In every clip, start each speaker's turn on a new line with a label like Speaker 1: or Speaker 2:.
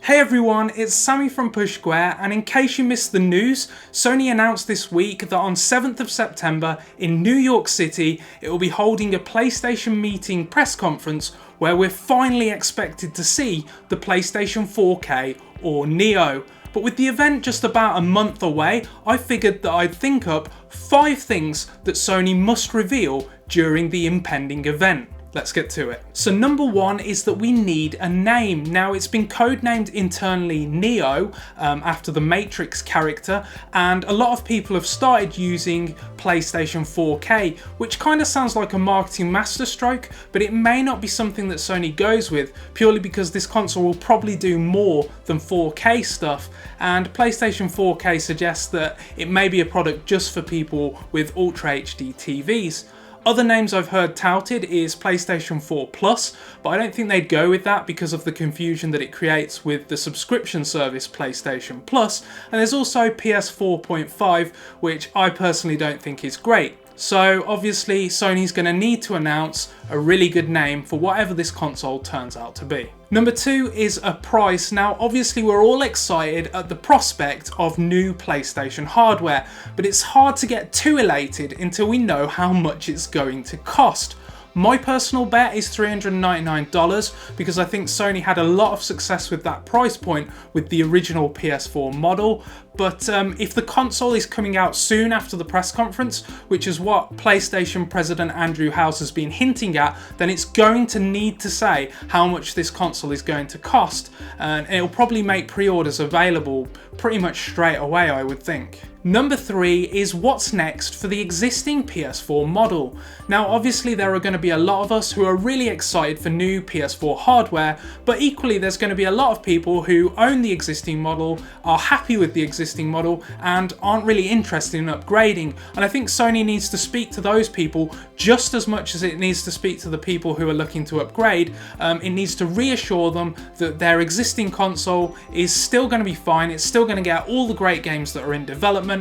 Speaker 1: Hey everyone, it's Sammy from Push Square, and in case you missed the news, Sony announced this week that on 7th of September in New York City, it will be holding a PlayStation meeting press conference where we're finally expected to see the PlayStation 4K or Neo. But with the event just about a month away, I figured that I'd think up 5 things that Sony must reveal during the impending event. Let's get to it. So number 1 is that we need a name. Now it's been codenamed internally Neo after the Matrix character, and a lot of people have started using PlayStation 4K, which kind of sounds like a marketing masterstroke, but it may not be something that Sony goes with, purely because this console will probably do more than 4K stuff, and PlayStation 4K suggests that it may be a product just for people with Ultra HD TVs. Other names I've heard touted is PlayStation 4 Plus, but I don't think they'd go with that because of the confusion that it creates with the subscription service PlayStation Plus, and there's also PS4.5, which I personally don't think is great. So obviously Sony's going to need to announce a really good name for whatever this console turns out to be. Number 2 is a price. Now obviously we're all excited at the prospect of new PlayStation hardware, but it's hard to get too elated until we know how much it's going to cost. My personal bet is $399 because I think Sony had a lot of success with that price point with the original PS4 model, but if the console is coming out soon after the press conference, which is what PlayStation President Andrew House has been hinting at, then it's going to need to say how much this console is going to cost, and it'll probably make pre-orders available pretty much straight away, I would think. Number 3 is what's next for the existing PS4 model. Now obviously there are going to be a lot of us who are really excited for new PS4 hardware, but equally there's going to be a lot of people who own the existing model, are happy with the existing model, and aren't really interested in upgrading. And I think Sony needs to speak to those people just as much as it needs to speak to the people who are looking to upgrade. It needs to reassure them that their existing console is still going to be fine, it's still going to get all the great games that are in development,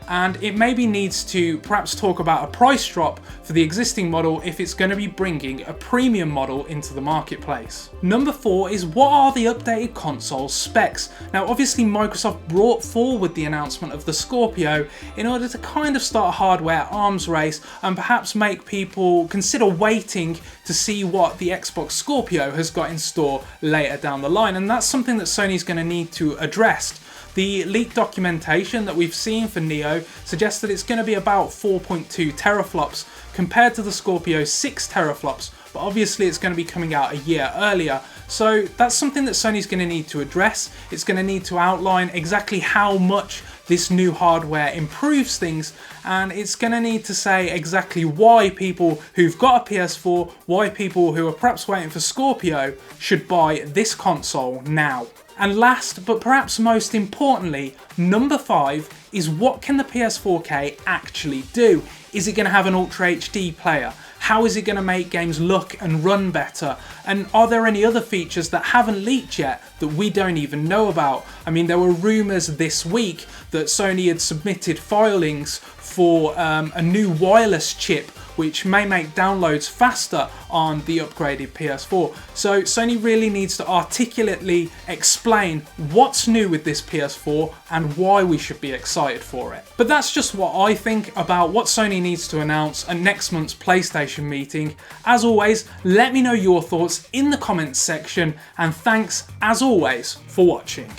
Speaker 1: and it maybe needs to perhaps talk about a price drop for the existing model if it's going to be bringing a premium model into the marketplace. Number 4 is what are the updated console specs. Now obviously Microsoft brought forward the announcement of the Scorpio in order to kind of start a hardware arms race and perhaps make people consider waiting to see what the Xbox Scorpio has got in store later down the line, and that's something that Sony's going to need to address. The leaked documentation that we've seen for Neo suggests that it's going to be about 4.2 teraflops compared to the Scorpio's 6 teraflops, but obviously it's going to be coming out a year earlier. So that's something that Sony's going to need to address. It's going to need to outline exactly how much this new hardware improves things, and it's going to need to say exactly why people who've got a PS4, why people who are perhaps waiting for Scorpio should buy this console now. And last, but perhaps most importantly, number 5 is what can the PS4K actually do? Is it going to have an Ultra HD player? How is it going to make games look and run better? And are there any other features that haven't leaked yet that we don't even know about? I mean, there were rumours this week that Sony had submitted filings for a new wireless chip which may make downloads faster on the upgraded PS4. So Sony really needs to articulately explain what's new with this PS4 and why we should be excited for it. But that's just what I think about what Sony needs to announce at next month's PlayStation meeting. As always, let me know your thoughts in the comments section, and thanks as always for watching.